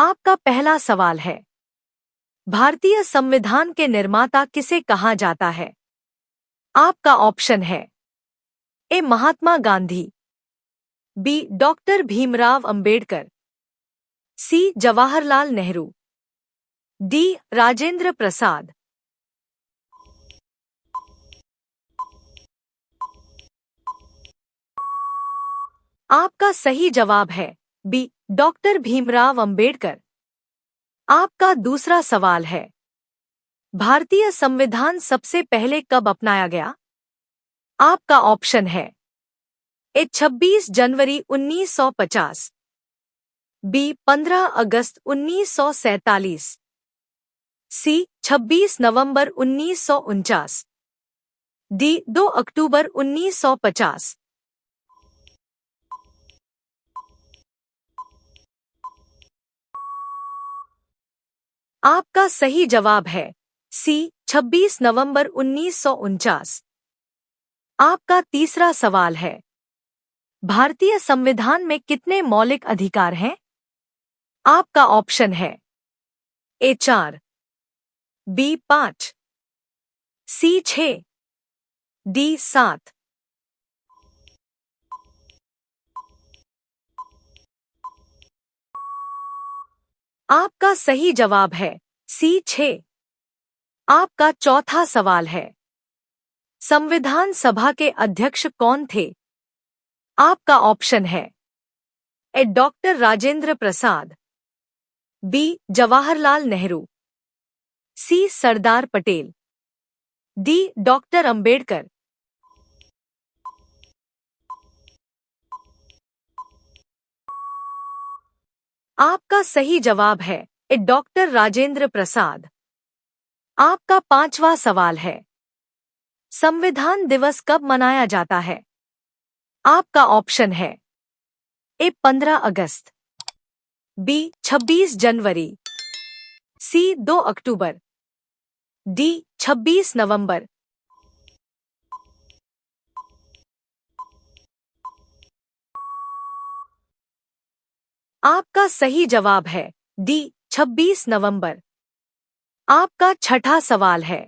आपका पहला सवाल है, भारतीय संविधान के निर्माता किसे कहा जाता है? आपका ऑप्शन है ए महात्मा गांधी, बी डॉक्टर भीमराव अंबेडकर, सी जवाहरलाल नेहरू, डी राजेंद्र प्रसाद। आपका सही जवाब है बी डॉक्टर भीमराव अंबेडकर। आपका दूसरा सवाल है, भारतीय संविधान सबसे पहले कब अपनाया गया? आपका ऑप्शन है ए 26 जनवरी 1950, बी 15 अगस्त 1947, सी 26 नवंबर 1949, डी 2 अक्टूबर 1950। आपका सही जवाब है सी 26 नवंबर 1949। आपका तीसरा सवाल है, भारतीय संविधान में कितने मौलिक अधिकार हैं? आपका ऑप्शन है ए 4, बी 5, सी 6, डी 7। आपका सही जवाब है सी 6। आपका चौथा सवाल है, संविधान सभा के अध्यक्ष कौन थे? आपका ऑप्शन है ए डॉक्टर राजेंद्र प्रसाद, बी जवाहरलाल नेहरू, सी सरदार पटेल, डी डॉक्टर अंबेडकर। आपका सही जवाब है ए डॉक्टर राजेंद्र प्रसाद। आपका पांचवा सवाल है, संविधान दिवस कब मनाया जाता है? आपका ऑप्शन है ए 15 अगस्त, बी 26 जनवरी, सी 2 अक्टूबर, डी 26 नवंबर। आपका सही जवाब है डी 26 नवंबर। आपका छठा सवाल है,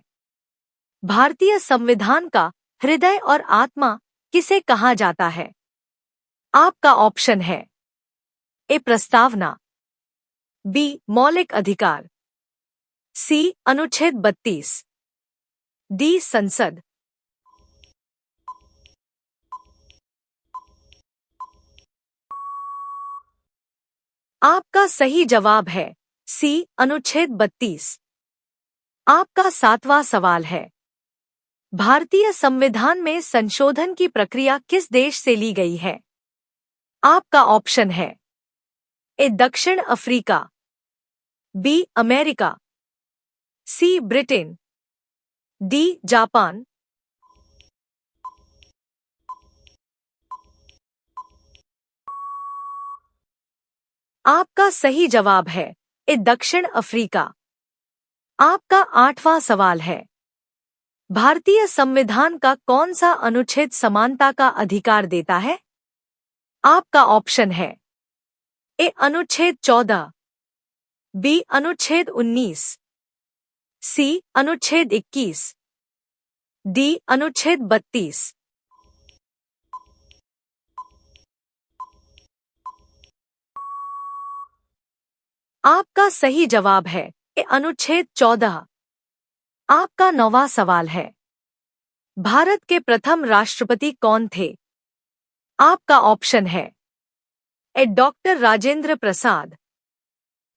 भारतीय संविधान का हृदय और आत्मा किसे कहा जाता है? आपका ऑप्शन है ए प्रस्तावना, बी मौलिक अधिकार, सी अनुच्छेद 32, डी संसद। आपका सही जवाब है सी अनुच्छेद 32। आपका सातवां सवाल है, भारतीय संविधान में संशोधन की प्रक्रिया किस देश से ली गई है? आपका ऑप्शन है ए दक्षिण अफ्रीका, बी अमेरिका, सी ब्रिटेन, डी जापान। आपका सही जवाब है ए दक्षिण अफ्रीका। आपका आठवां सवाल है, भारतीय संविधान का कौन सा अनुच्छेद समानता का अधिकार देता है? आपका ऑप्शन है ए अनुच्छेद 14, बी अनुच्छेद 19, सी अनुच्छेद 21, डी अनुच्छेद 32। आपका सही जवाब है ए अनुच्छेद 14। आपका नौवां सवाल है, भारत के प्रथम राष्ट्रपति कौन थे? आपका ऑप्शन है ए doctor Rajendra Prasad,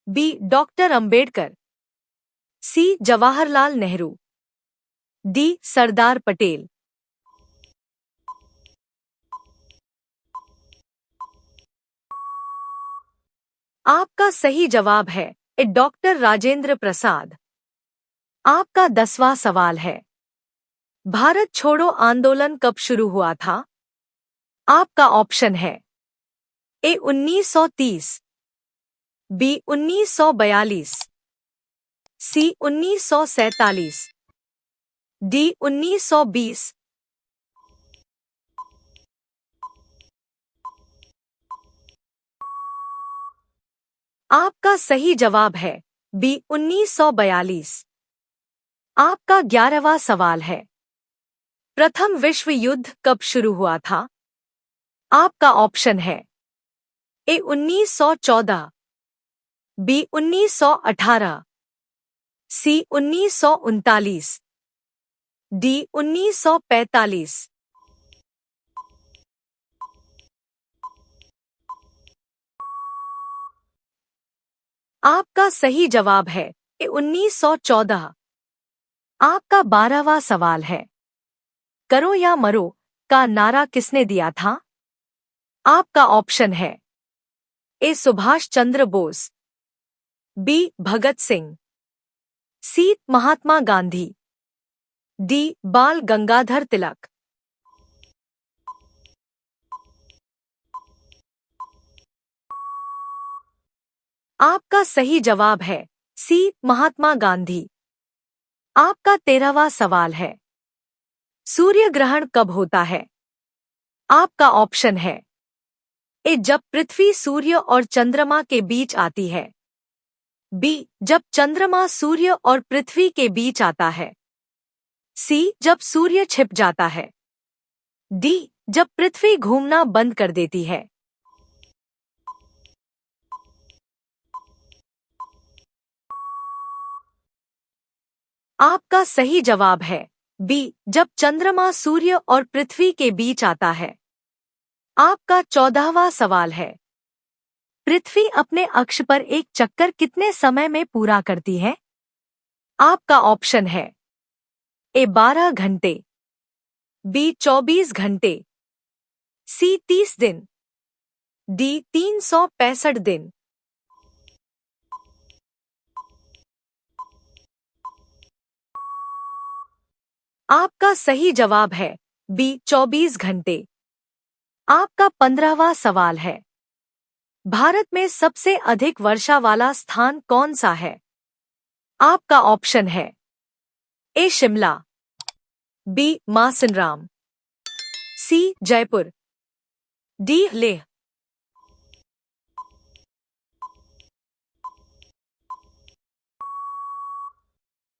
B doctor Ambedkar, सी जवाहरलाल नेहरू, डी सरदार पटेल। आपका सही जवाब है ए डॉक्टर राजेंद्र प्रसाद। आपका 10वां सवाल है, भारत छोड़ो आंदोलन कब शुरू हुआ था? आपका ऑप्शन है ए 1930, बी 1942, सी 1947, डी 1920। आपका सही जवाब है बी 1942। आपका 11वां सवाल है, प्रथम विश्व युद्ध कब शुरू हुआ था? आपका ऑप्शन है ए 1914, बी 1918, सी 1939, डी 1945। आपका सही जवाब है ए 1914। आपका 12वां सवाल है, करो या मरो का नारा किसने दिया था? आपका ऑप्शन है ए सुभाष चंद्र बोस, बी भगत सिंह, सी महात्मा गांधी, डी बाल गंगाधर तिलक। आपका सही जवाब है सी महात्मा गांधी। आपका 13वां सवाल है, सूर्य ग्रहण कब होता है? आपका ऑप्शन है ए जब पृथ्वी सूर्य और चंद्रमा के बीच आती है, बी जब चंद्रमा सूर्य और पृथ्वी के बीच आता है, सी जब सूर्य छिप जाता है, डी जब पृथ्वी घूमना बंद कर देती है। आपका सही जवाब है बी जब चंद्रमा सूर्य और पृथ्वी के बीच आता है। आपका 14वां सवाल है, पृथ्वी अपने अक्ष पर एक चक्कर कितने समय में पूरा करती है? आपका ऑप्शन है ए 12 घंटे, बी 24 घंटे, सी 30 दिन, डी 365 दिन। आपका सही जवाब है बी 24 घंटे। आपका 15वां सवाल है, भारत में सबसे अधिक वर्षा वाला स्थान कौन सा है? आपका ऑप्शन है ए शिमला, बी मासिनराम, सी जयपुर, डी लेह।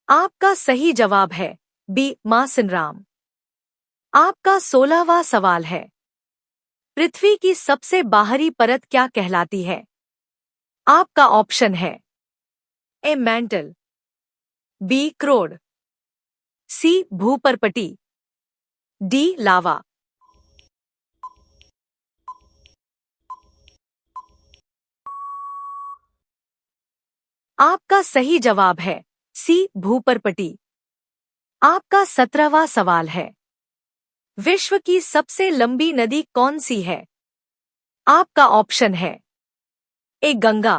आपका सही जवाब है बी मासिनराम। आपका 16वां सवाल है, पृथ्वी की सबसे बाहरी परत क्या कहलाती है? आपका ऑप्शन है ए मैंटल, बी क्रोड, सी भूपर्पटी, डी लावा। आपका सही जवाब है सी भूपर्पटी। आपका 17वां सवाल है, विश्व की सबसे लंबी नदी कौन सी है? आपका ऑप्शन है ए गंगा,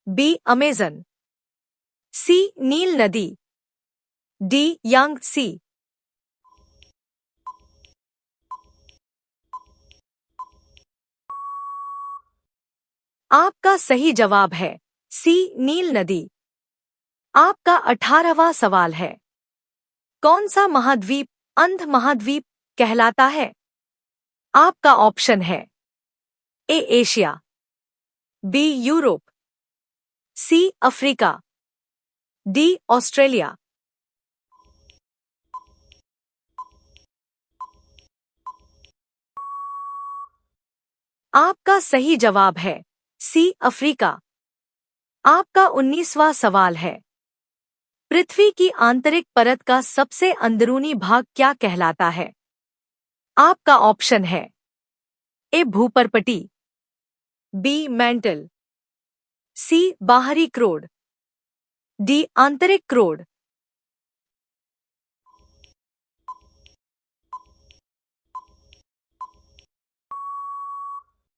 बी अमेजन, सी नील नदी, डी यांगत्सी। आपका सही जवाब है सी नील नदी। आपका 18वां सवाल है, कौन सा महाद्वीप अंध महाद्वीप कहलाता है? आपका ऑप्शन है A Asia, B Europe, C Africa, D Australia. आपका सही जवाब है सी अफ्रीका। आपका 19वां सवाल है, पृथ्वी की आंतरिक परत का सबसे अंदरूनी भाग क्या कहलाता है? आपका ऑप्शन है ए भूपर्पटी, बी मैंटल, सी बाहरी क्रोड, डी आंतरिक क्रोड।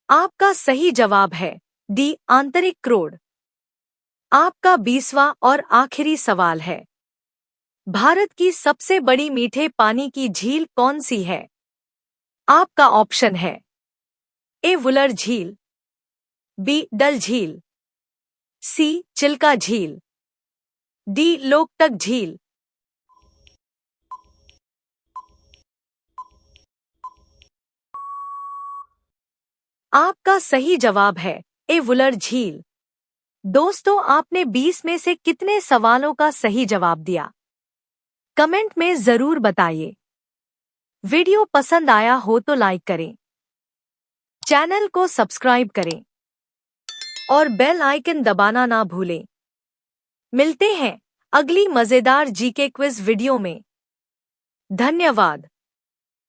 आपका सही जवाब है डी आंतरिक क्रोड। आपका 20वां और आखिरी सवाल है, भारत की सबसे बड़ी मीठे पानी की झील कौन सी है? आपका ऑप्शन है ए वुलर झील, बी डल झील, सी चिल्का झील, डी लोकटक झील। आपका सही जवाब है ए वुलर झील। दोस्तों, आपने 20 में से कितने सवालों का सही जवाब दिया? कमेंट में जरूर बताइए। वीडियो पसंद आया हो तो लाइक करें, चैनल को सब्सक्राइब करें और बेल आइकन दबाना ना भूलें। मिलते हैं अगली मजेदार जीके क्विज वीडियो में। धन्यवाद।